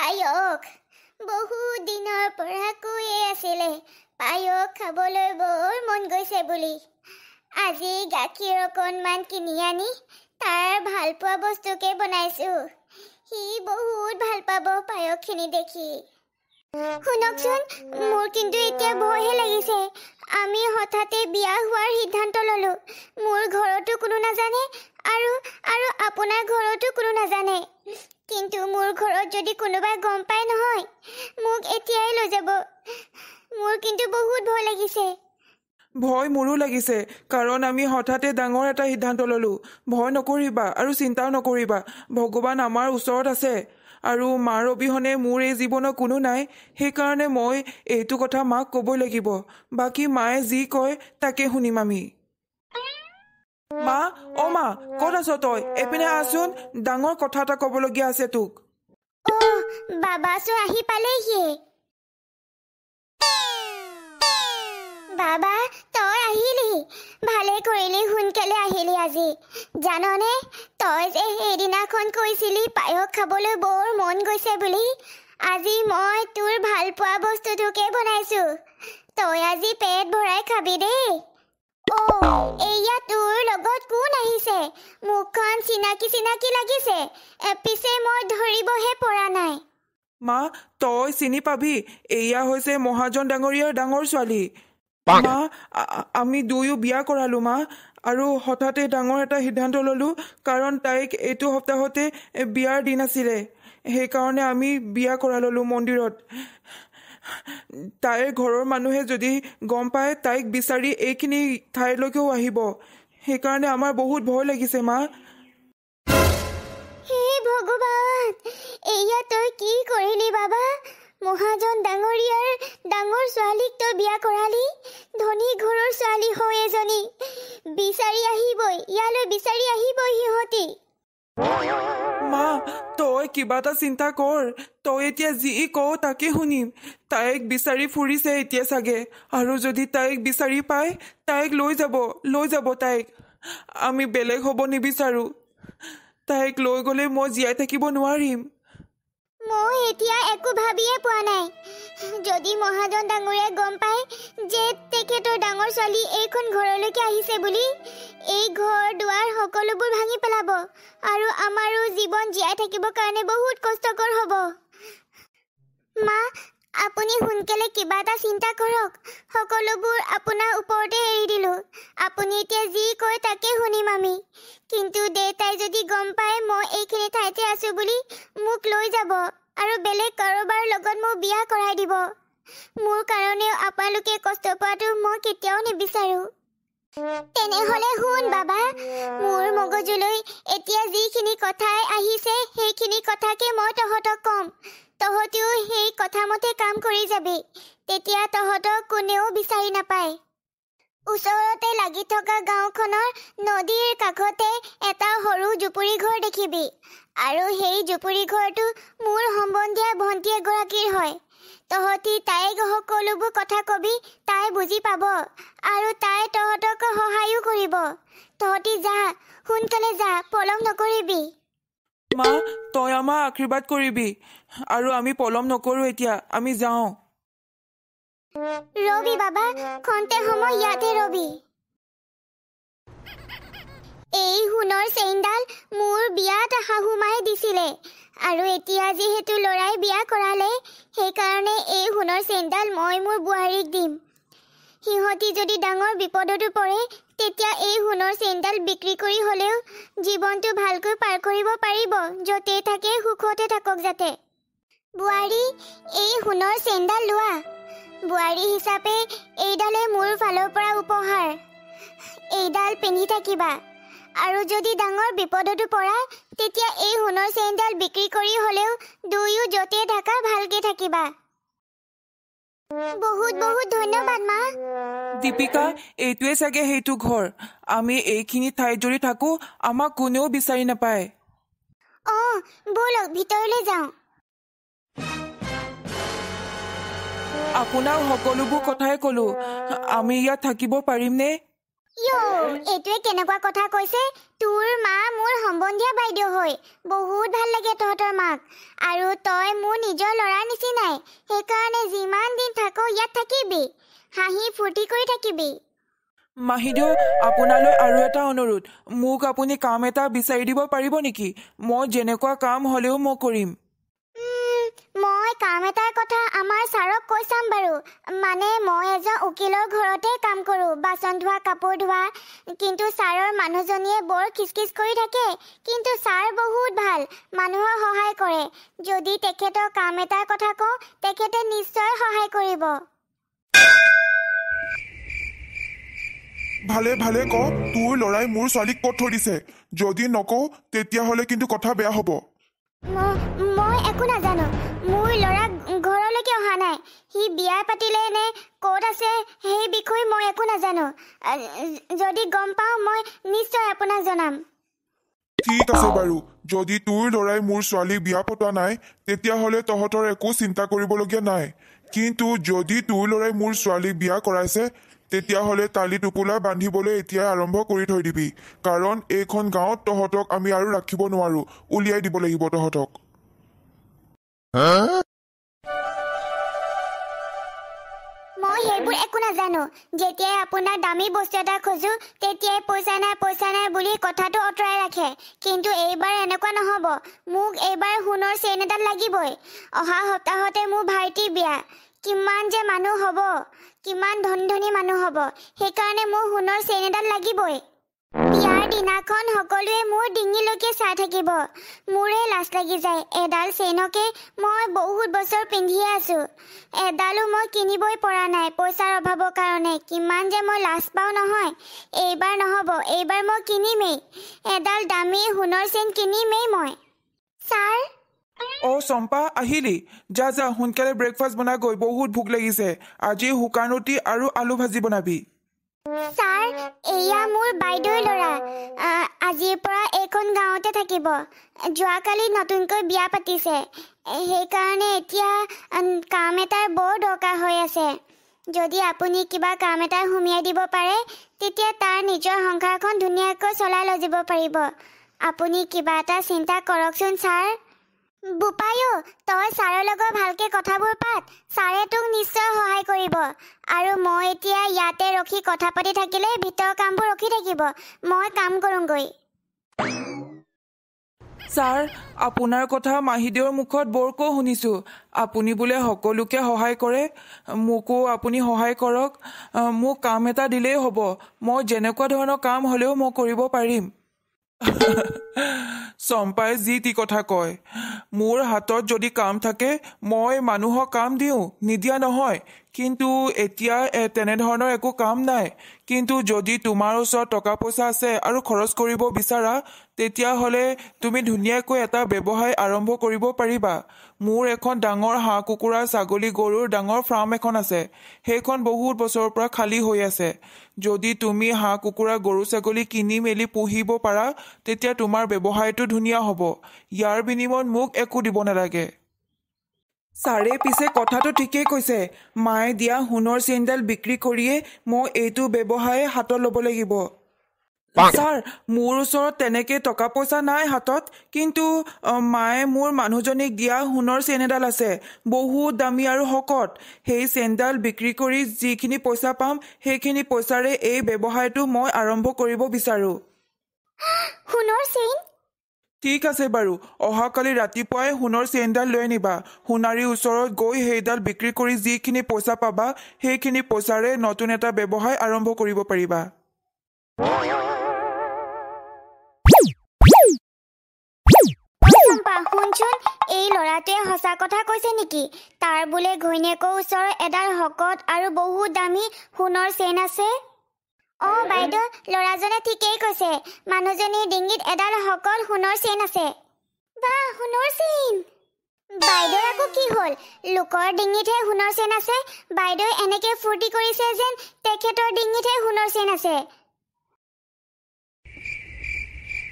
পায়স বহুত দিনৰ পৰা কৈয়ে আছিলে পায়স খাবলৈ বৰ মন গৈছে বুলি। আজি গাখীৰ অকণমান কিনি আনি তাৰ ভাল পোৱা বস্তুকে বনাইছো। সি বহুত ভাল পাব পায়সখিনি দেখি। শুনকচোন, মোৰ কিন্তু এতিয়া ভয়হে লাগিছে। আমি হঠাতে বিয়া হোৱাৰ সিদ্ধান্ত ললো। মোৰ ঘৰতো কোনো নাজানে আৰু আপোনাৰ ঘৰতো কোনো নাজানে। কিন্তু মোৰ ঘৰত যদি কোনোবাই গম পায় নহয়, মোক এতিয়াই লৈ যাব। মোৰ কিন্তু বহুত ভয় লাগিছে। ভয় মোৰো লাগিছে, কাৰণ আমি হঠাতে ডাঙৰ এটা সিদ্ধান্ত ললো। ভয় নকৰিবা আৰু চিন্তাও নকৰিবা, ভগৱান আমাৰ ওচৰত আছে আৰু মাৰ অবিহনে মোৰ এই জীৱনত কোনো নাই। সেইকাৰণে মই এইটো কথা মাক ক'বই লাগিব। বাকী মায়ে যি কয় তাকে শুনিম আমি। মা, অ' মা, ক'ত আছ তই? এইপিনে আহচোন, ডাঙৰ কথা এটা ক'বলগীয়া আছে তোক। বাবাচো আহি পালেহি। বাবা, তই আহিলি, ভালে কৰিলি, সোনকালে আহিলি আজি। জাননে, তই যে সেইদিনাখন কৈছিলি পায়স খাবলৈ বৰ মন গৈছে বুলি। আজি মই তোৰ ভাল পোৱা বস্তুটোকে বনাইছো। তই আজি পেট ভৰাই খাবি দেই। এয়া তোৰ লগত কোন আহিছে? মুখখন চিনাকি চিনাকি লাগিছে, পিছে মই ধৰিবহে পৰা নাই। মা, তই চিনি পাবি, এয়া হৈছে মহাজন ডাঙৰীয়াৰ ডাঙৰ ছোৱালী। মা, আমি দুয়ো বিয়া কৰালো মা, আৰু হঠাতে ডাঙৰ এটা সিদ্ধান্ত ললো, কাৰণ তাইক এইটো সপ্তাহতে বিয়াৰ দিন আছিলে। সেইকাৰণে আমি বিয়া কৰাই ললো মন্দিৰত। তাইৰ ঘৰৰ মানুহে যদি গম পায়, তাইক বিচাৰি এইখিনি ঠাইলৈকেও আহিব। সেইকাৰণে আমাৰ বহুত ভয় লাগিছে মা। হে ভগৱান, এয়া তই কি কৰিলি বাবা? মহাজন ডাঙৰীয়াৰ ডাঙৰ ছোৱালীক তই বিয়া কৰালি। ধনী ঘৰৰ ছোৱালী হয় এজনী। বিচাৰি আহিবই, ইয়ালৈ বিচাৰি আহিবই সিহঁতি। মা, তই কিবা এটা চিন্তা কৰ। তই এতিয়া যি কওঁ তাকে শুনিম। তাইক বিচাৰি ফুৰিছে এতিয়া চাগে, আৰু যদি তাইক বিচাৰি পায়, তাইক লৈ যাব তাইক। আমি বেলেগ হ'ব নিবিচাৰো। তাইক লৈ গ'লে মই জীয়াই থাকিব নোৱাৰিম। মই এতিয়া একো ভাবিয়ে পোৱা নাই। যদি মহাজন ডাঙৰীয়াই গম পায় যে তেখেতৰ ডাঙৰ ছোৱালী এইখন ঘৰলৈকে আহিছে বুলি, এই ঘৰ দুৱাৰ সকলোবোৰ ভাঙি পেলাব আৰু আমাৰো জীৱন জীয়াই থাকিবৰ কাৰণে বহুত কষ্টকৰ হ'ব। মা, আপুনি সোনকালে কিবা এটা চিন্তা কৰক। সকলোবোৰ আপোনাৰ ওপৰতে এৰি দিলো। আপুনি এতিয়া যি কয় তাকে শুনিম আমি। কিন্তু দেউতাই যদি গম পায় মই এইখিনি ঠাইতে আছো বুলি, মোক লৈ যাব আৰু বেলেগ কাৰোবাৰ লগত মোক বিয়া কৰাই দিব। মোৰ কাৰণেও আপোনালোকে কষ্ট পোৱাটো মই কেতিয়াও নিবিচাৰো। তেনেহলে শুন বাবা, মোৰ মগজুলৈ এতিয়া যিখিনি কথাই আহিছে সেইখিনি কথাকে মই তহঁতক ক'ম। তহঁতিও সেই কথামতে কাম কৰি যাবি, তেতিয়া তহঁতক কোনেও বিচাৰি নাপায়। ওচৰতে লাগি থকা গাঁওখনৰ নদীৰ কাষতে এটা সৰু জুপুৰি ঘৰ দেখিবি, আৰু সেই জুপুৰি ঘৰটো মোৰ সম্বন্ধীয়া ভণ্টি এগৰাকীৰ হয়। তহঁতি তাইক সকলোবোৰ কথা কবি, তাই বুজি পাব আৰু তাই তহঁতক সহায়ো কৰিব। তহঁতি যা, সোনকালে যা, পলম নকৰিবি। মা, তই আমাক আশীৰ্বাদ কৰিবি, আৰু আমি পলম নকৰো। এতিয়া আমি যাওঁ। ৰবি বাবা, খন্তে সময় ইয়াতে ৰবি। এই সোণৰ চেইনডাল মোৰ বিয়াত শাহুমাই দিছিলে, আৰু এতিয়া যিহেতু ল'ৰাই বিয়া কৰালে, সেইকাৰণে এই সোণৰ চেইনডাল মই মোৰ বোৱাৰীক দিম। সিহঁতি যদি ডাঙৰ বিপদতো পৰে, তেতিয়া এই সোণৰ চেইনডাল বিক্ৰী কৰি হ'লেও জীৱনটো ভালকৈ পাৰ কৰিব পাৰিব। য'তেই থাকে সুখতে থাকক যাতে। বোৱাৰী, এই সোণৰ চেইনডাল লোৱা। বোৱাৰী হিচাপে এইডালে মোৰ ফালৰ পৰা উপহাৰ। এইডাল পিন্ধি থাকিবা, আৰু যদি ডাঙৰ বিপদতো পৰা, তেতিয়া এই সোণৰ চেইনডাল বিক্ৰী কৰি হ'লেও দুয়ো য'তে থাকা ভালকে থাকিবা। বহুত বহুত ধন্যবাদ মা। দীপিকা, এইটোৱে চাগে সেইটো ঘৰ। আমি এইখিনি ঠাইত যদি থাকো, আমাক কোনেও বিচাৰি নাপায়। ব'লক ভিতৰলৈ যাওঁ। আপোনাক সকলোবোৰ কথাই ক'লো। আমি ইয়াত থাকিব পাৰিমনে? ইয়ো এইটোৱে কেনেকুৱা কথা কৈছে তোৰ মা মোৰ সম্বন্ধীয়া বাইদেউ হয় বহুত ভাল লাগে তহঁতৰ মাক আৰু তই মোৰ নিজৰ ল'ৰাৰ নিচিনাই সেইকাৰণে যিমান দিন থাকো ইয়াত থাকিবি হাঁহি ফূৰ্তি কৰি থাকিবি মাহিদেউ আপোনালৈ আৰু এটা অনুৰোধ মোক আপুনি কাম এটা বিচাৰি দিব পাৰিব নেকি মই যেনেকুৱা কাম হ'লেও মই কৰিম মই কাম এটাৰ কথা আমাৰ ছাৰক কৈ চাম বাৰু মানে মই এজন উকিলৰ ঘৰতে কাম কৰোঁ বাচন ধোৱা কাপোৰ ধোৱা কিন্তু ছাৰৰ মানুহজনীয়ে বৰ খিচখিচ কৰি থাকে কিন্তু ছাৰ বহুত ভাল মানুহৰ সহায় কৰে যদি তেখেতৰ কাম এটাৰ কথা কওঁ তেখেতে নিশ্চয় সহায় কৰিব ভালে ভালে ক তোৰ ল'ৰাই মোৰ ছোৱালীক ক'ত থৈ দিছে যদি নকওঁ তেতিয়াহ'লে কিন্তু কথা বেয়া হ'ব মই একো নাজানো মোৰ ল'ৰা ঘৰলৈকে অহা নাই সি বিয়া পাতিলে নে ক'ত আছে সেই বিষয়ে মই একো নাজানো যদি গম পাওঁ মই নিশ্চয় আপোনাক জনাম ঠিক আছে বাৰু যদি তোৰ ল'ৰাই মোৰ ছোৱালীক বিয়া পতা নাই তেতিয়াহ'লে তহঁতৰ একো চিন্তা কৰিবলগীয়া নাই কিন্তু যদি তোৰ ল'ৰাই মোৰ ছোৱালীক বিয়া কৰাইছে তেতিয়াহ'লে তালি টোপোলা বান্ধিবলৈ এতিয়াই আৰম্ভ কৰি থৈ দিবি কাৰণ এইখন গাঁৱত তহঁতক আমি আৰু ৰাখিব নোৱাৰো উলিয়াই দিব লাগিব তহঁতক মই সেইবোৰ একো নাজানো যেতিয়াই আপোনাৰ দামী বস্তু এটা খোজো তেতিয়াই পইচা নাই বুলি কথাটো অঁতৰাই ৰাখে কিন্তু এইবাৰ এনেকুৱা নহ'ব মোক এইবাৰ সোণৰ চেইন এডাল লাগিবই অহা সপ্তাহতে মোৰ ভাইটিৰ বিয়া কিমান যে মানুহ হ'ব কিমান ধনী মানুহ হ'ব সেইকাৰণে মোৰ সোণৰ চেইন এডাল লাগিবই বিয়াৰ দিনাখন সকলোৱে মোৰ ডিঙিলৈকে চাই থাকিব মোৰে লাজ লাগি যায় এডাল চেইনকে মই বহুত বছৰ পিন্ধিয়ে আছো এডালো মই কিনিবই পৰা নাই পইচাৰ অভাৱৰ কাৰণে কিমান যে মই লাজ পাওঁ নহয় এইবাৰ নহ'ব এইবাৰ মই কিনিমেই এডাল দামী সোণৰ চেইন কিনিমেই মই ছাৰ চম্পা আহিলি যা সোনকালে ব্ৰেকফাষ্ট বনা গৈ বহুত ভোক লাগিছে আজি শুকান ৰুটি আৰু আলু ভাজি বনাবি ছাৰ এয়া মোৰ বাইদেউৰ ল'ৰা আজিৰ পৰা এইখন গাঁৱতে থাকিব যোৱাকালি নতুনকৈ বিয়া পাতিছে সেইকাৰণে এতিয়া কাম এটাৰ বৰ দৰকাৰ হৈ আছে যদি আপুনি কিবা কাম এটা সুমিয়াই দিব পাৰে তেতিয়া তাৰ নিজৰ সংসাৰখন ধুনীয়াকৈ চলাই লৈ যাব পাৰিব আপুনি কিবা এটা চিন্তা কৰকচোন ছাৰ বোপায়ো তই ছাৰৰ লগত ভালকে কথাবোৰ পাত ছাৰে তোক নিশ্চয় সহায় কৰিব আৰু মই এতিয়া ইয়াতে ৰখি কথা পাতি থাকিলে ভিতৰৰ কামবোৰ ৰখি থাকিব মই কাম কৰোঁগৈ ছাৰ আপোনাৰ কথা মাহিদেউৰ মুখত বৰকৈ শুনিছোঁ আপুনি বোলে সকলোকে সহায় কৰে মোকো আপুনি সহায় কৰক মোক কাম এটা দিলেই হ'ব মই যেনেকুৱা ধৰণৰ কাম হ'লেও মই কৰিব পাৰিম চম্পাই যি টি কথা কয় মোৰ হাতত যদি কাম থাকে মই মানুহক কাম দিওঁ নিদিয়া নহয় কিন্তু এতিয়া তেনেধৰণৰ একো কাম নাই কিন্তু যদি তোমাৰ ওচৰত টকা পইচা আছে আৰু খৰচ কৰিব বিচাৰা তেতিয়াহ'লে তুমি ধুনীয়াকৈ এটা ব্যৱসায় আৰম্ভ কৰিব পাৰিবা মোৰ এখন ডাঙৰ হাঁহ কুকুৰা ছাগলী গৰুৰ ডাঙৰ ফাৰ্ম এখন আছে সেইখন বহুত বছৰৰ পৰা খালী হৈ আছে যদি তুমি হাঁহ কুকুৰা গৰু ছাগলী কিনি মেলি পুহিব পাৰা তেতিয়া তোমাৰ ব্যৱসায়টো ধুনীয়া হ'ব ইয়াৰ বিনিময়ত মোক একো দিব নালাগে ছাৰে পিছে কথাটো ঠিকেই কৈছে মায়ে দিয়া সোণৰ চেইনডাল বিক্ৰী কৰিয়ে মই এইটো ব্যৱসায় হাতত ল'ব লাগিব ছাৰ মোৰ ওচৰত তেনেকে টকা পইচা নাই হাতত কিন্তু মায়ে মোৰ মানুহজনীক দিয়া সোণৰ চেইন এডাল আছে বহুত দামী আৰু শকত সেই চেইনডাল বিক্ৰী কৰি যিখিনি পইচা পাম সেইখিনি পইচাৰে এই ব্যৱসায়টো মই আৰম্ভ কৰিব বিচাৰোঁ সোণৰ চেইন ঠিক আছে বাৰু অহাকালি ৰাতিপুৱাই সোণৰ চেইনডাল লৈ আনিবা সোণাৰীৰ ওচৰত গৈ সেইডাল বিক্ৰী কৰি যিখিনি পইচা পাবা সেইখিনি পইচাৰে নতুন এটা ব্যৱসায় আৰম্ভ কৰিব পাৰিবা শুনচোন এই ল'ৰাটোৱে সঁচা কথা কৈছে নেকি তাৰ বোলে ঘৈণীয়েকৰ ওচৰত এডাল শকত আৰু বহুত দামী সোণৰ চেইন আছে বাইদেউ ল'ৰাজনে ঠিকেই কৈছে মানুহজনীৰ ডিঙিত এডাল শকত সোণৰ চেইন আছে বাহ সোণৰ চেইন বাইদেউৰ আকৌ কি হ'ল লোকৰ ডিঙিতহে সোণৰ চেইন আছে বাইদেউ এনেকে ফূৰ্তি কৰিছে যেন তেখেতৰ ডিঙিতহে সোণৰ চেইন আছে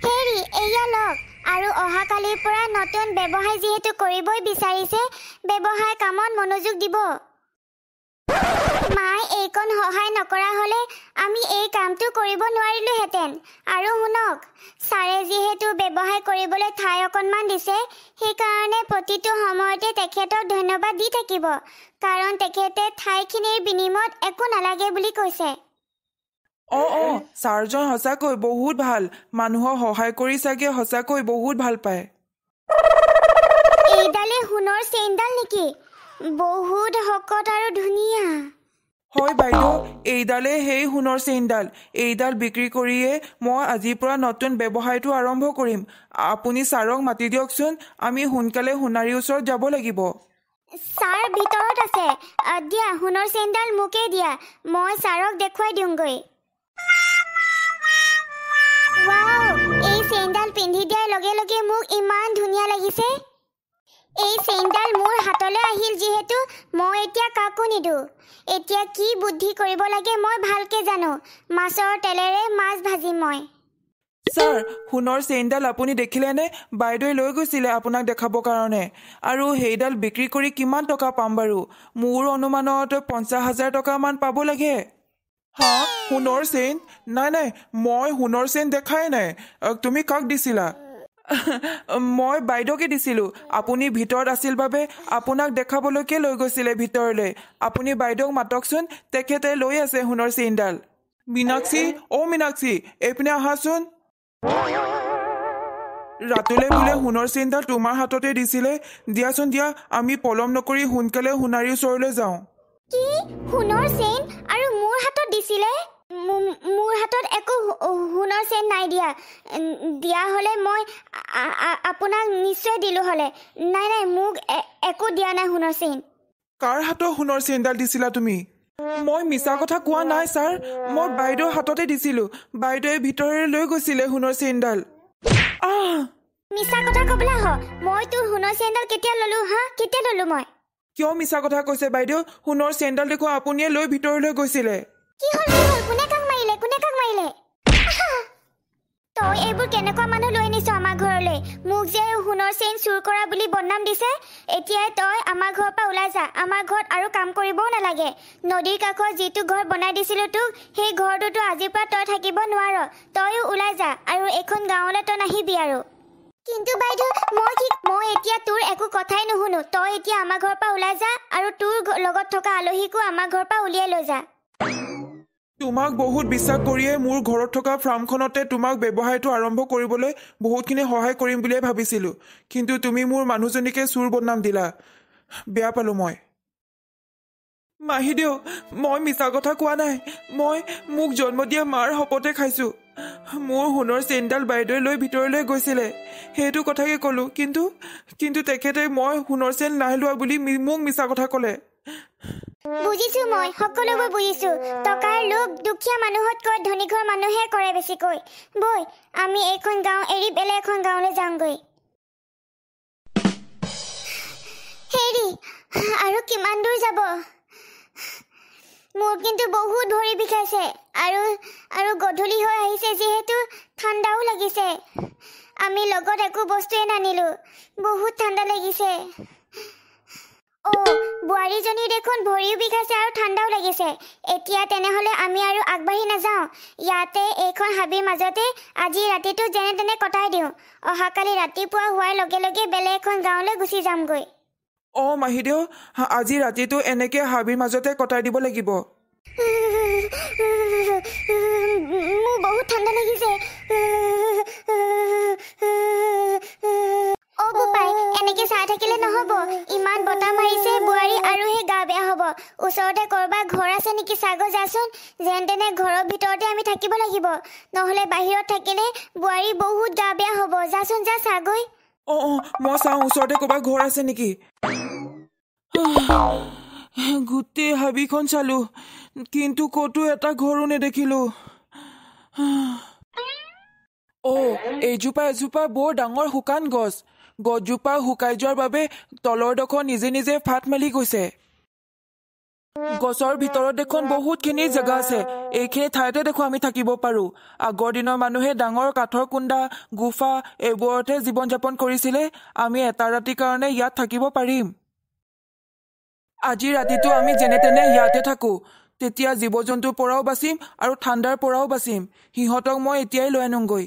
হেৰি এয়া লওক আৰু অহাকালিৰ পৰা নতুন ব্যৱসায় যিহেতু কৰিবই বিচাৰিছে ব্যৱসায় কামত মনোযোগ দিব মায়ে এইকণ সহায় নকৰা হ'লে আমি এই কামটো কৰিব নোৱাৰিলোহেঁতেন। আৰু শুনক, ছাৰে যিহেতু ব্যৱসায় কৰিবলৈ ঠাই অকণমান দিছে, সেইকাৰণে প্ৰতিটো সময়তে তেখেতক ধন্যবাদ দি থাকিব, কাৰণ তেখেতে ঠাইখিনিৰ বিনিময়ত একো নালাগে বুলি কৈছে। ছাৰজন সঁচাকৈ বহুত ভাল। মানুহক সহায় কৰি চাগে সঁচাকৈ বহুত ভাল পায়। এইডালে সোণৰ চেইনডাল নেকি? বহুত শকত আৰু ধুনীয়া। হয় বাইদেউ, এইডালে সেই সোণৰ চেইনডাল। এইডাল বিক্ৰী কৰিয়ে মই আজিৰ পৰা নতুন ব্যৱসায়টো আৰম্ভ কৰিম। আপুনি ছাৰক মাতি দিয়কচোন, আমি সোনকালে সোণাৰীৰ ওচৰত যাব লাগিব। ছাৰ ভিতৰত আছে। দিয়া, সোণৰ চেইনডাল মোকেই দিয়া, মই ছাৰক দেখুৱাই দিওঁগৈ। ৱাও, এই চেইনডাল পিন্ধি দিয়াৰ লগে লগে মোক ইমান ধুনীয়া লাগিছে। এই চেইনডাল মোৰ হাতলৈ আহিল যিহেতু মই এতিয়া কাকো নিদো। এতিয়া কি বুদ্ধি কৰিব লাগে মই ভালকে জানো। মাছৰ তেলেৰে মাছ ভাজিম মই। ছাৰ, সোণৰ চেইনডাল আপুনি দেখিলেনে? বাইদেৱে লৈ গৈছিলে আপোনাক দেখাবৰ কাৰণে। আৰু সেইডাল বিক্ৰী কৰি কিমান টকা পাম বাৰু? মোৰ অনুমানত 50,000 টকামান পাব লাগে। হা, সোণৰ চেইন? নাই, মই সোণৰ চেইন দেখাই নাই। তুমি কাক দিছিলা? মই বাইদেউকে দিছিলোঁ। আপুনি ভিতৰত আছিল বাবে আপোনাক দেখাবলৈকে লৈ গৈছিলে ভিতৰলৈ। আপুনি বাইদেউক মাতকচোন, তেখেতে লৈ আছে সোণৰ চেইনডাল। মীনাক্ষী, মীনাক্ষী, এইপিনে আহাচোন। ৰাতুলে বোলে সোণৰ চেইনডাল তোমাৰ হাততে দিছিলে। দিয়াচোন দিয়া, আমি পলম নকৰি সোনকালে সোণাৰীৰ ওচৰলৈ যাওঁ। কি? সোণৰ চেইন আৰু মোৰ হাতত দিছিলে? মোৰ হাতত একো সোণৰ চেইন নাই দিয়া। দিয়া হ'লে মই আপোনাক নিশ্চয় দিলোঁ হ'লে। নাই, মোক একো দিয়া নাই সোণৰ চেইন। কাৰ হাতৰ সোণৰ চেইনডাল দিছিলা তুমি? মই মিছা কথা কোৱা নাই ছাৰ, মই বাইদেউৰ হাততে দিছিলোঁ। বাইদেৱে ভিতৰলৈ লৈ গৈছিলে সোণৰ চেইনডাল। মিছা কথা ক'বলৈ আহ। মই তোৰ সোণৰ চেইনডাল কেতিয়া ল'লোঁ? কেতিয়া ল'লোঁ মই? কিয় মিছা কথা কৈছে বাইদেউ? সোণৰ চেইনডাল দেখোন আপুনিয়ে লৈ ভিতৰলৈ গৈছিলে। কি হ'ল? কোনে কাক মাৰিলে? তই এইবোৰ কেনেকুৱা মানুহ লৈ আনিছ আমাৰ ঘৰলৈ? মোক যে সোণৰ চেইন চুৰ কৰা বুলি বদনাম দিছে। এতিয়াই তই আমাৰ ঘৰৰ পৰা ওলাই যা। আমাৰ ঘৰত আৰু কাম কৰিবও নালাগে। নদীৰ কাষত যিটো ঘৰ বনাই দিছিলোঁ তোক, সেই ঘৰটোতো আজিৰ পৰা তই থাকিব নোৱাৰ। তইও ওলাই যা, আৰু এইখন গাঁৱলৈ তই নাহিবি আৰু। কিন্তু বাইদেউ, মই এতিয়া তোৰ একো কথাই নুশুনো। তই এতিয়া আমাৰ ঘৰৰ পৰা ওলাই যা, আৰু তোৰ লগত থকা আলহীকো আমাৰ ঘৰৰ পৰা উলিয়াই লৈ যা। তোমাক বহুত বিশ্বাস কৰিয়ে মোৰ ঘৰত থকা ফাৰ্মখনতে তোমাক ব্যৱসায়টো আৰম্ভ কৰিবলৈ বহুতখিনি সহায় কৰিম বুলিয়ে ভাবিছিলোঁ। কিন্তু তুমি মোৰ মানুহজনীকে চুৰ বদনাম দিলা। বেয়া পালোঁ মই। মাহীদেউ, মই মিছা কথা কোৱা নাই। মই মোক জন্ম দিয়া মাৰ শপতে খাইছোঁ। মোৰ সোণৰ চেইনডাল বাইদেৱে লৈ ভিতৰলৈ গৈছিলে, সেইটো কথাকে ক'লোঁ। কিন্তু তেখেতে মই সোণৰ চেইন নাই লোৱা বুলি মোক মিছা কথা ক'লে। বুজিছো, মই সকলোবোৰ বুজিছো। টকাৰ লোভ দুখীয়া মানুহতকৈ ধনী ঘৰ মানুহে কৰে বেছিকৈ। বৈ, আমি এইখন গাঁও এৰি বেলেগ এখন গাঁৱলৈ যাওঁগৈ। হেৰি, আৰু কিমান দূৰ যাব? মোৰ কিন্তু বহুত ভৰি বিষাইছে, আৰু গধূলি হৈ আহিছে যিহেতু ঠাণ্ডাও লাগিছে। আমি লগত একো বস্তুৱে নানিলোঁ, বহুত ঠাণ্ডা লাগিছে। বোৱাৰীজনী দেখোন ভৰিও বিষাইছে আৰু ঠাণ্ডাও লাগিছে। এতিয়া তেনেহ'লে আমি আৰু আগবাঢ়ি নাযাওঁ। ইয়াতে এইখন হাবিৰ মাজতে আজি ৰাতিটো যেনে তেনে কটাই দিওঁ। অহাকালি ৰাতিপুৱা হোৱাৰ লগে লগে বেলেগ এখন গাঁৱলৈ গুচি যামগৈ। মাহীদেউ, আজি ৰাতিটো এনেকে হাবিৰ মাজতে কটাই দিব লাগিব। মোৰ বহুত ঠাণ্ডা লাগিছে। বোপাই, এনেকে চাই থাকিলে নহ'ব। ইমান বতাহ মাৰিছে, বোৱাৰী আৰুহে গা বেয়া হ'ব। ওচৰতে ক'ৰবাত ঘৰ আছে নেকি চাগৈ যাচোন। যেন তেনে ঘৰৰ ভিতৰতে আমি থাকিব লাগিব, নহ'লে বাহিৰত থাকিলে বোৱাৰী বহুত গা বেয়া হ'ব। যাচোন, যা চাগৈ। মই চাওঁ ওচৰতে ক'ৰবাত ঘৰ আছে নেকি। গোটেই হাবিখন চালোঁ, কিন্তু ক'তো এটা ঘৰো নেদেখিলোঁ। এজোপা বৰ ডাঙৰ শুকান গছ। গছজোপা শুকাই যোৱাৰ বাবে তলৰ ডোখৰ নিজে নিজে ফাট মেলি গৈছে। গছৰ ভিতৰত দেখোন বহুতখিনি জেগা আছে। এইখিনি ঠাইতে দেখোন আমি থাকিব পাৰোঁ। আগৰ দিনৰ মানুহে ডাঙৰ কাঠৰ কুণ্ডা, গুফা এইবোৰতহে জীৱন যাপন কৰিছিলে। আমি এটা ৰাতিৰ কাৰণে ইয়াত থাকিব পাৰিম। আজি ৰাতিটো আমি যেনে তেনে ইয়াতে থাকোঁ। তেতিয়া জীৱ জন্তুৰ পৰাও বাচিম আৰু ঠাণ্ডাৰ পৰাও বাচিম। সিহঁতক মই এতিয়াই লৈ আনোগৈ।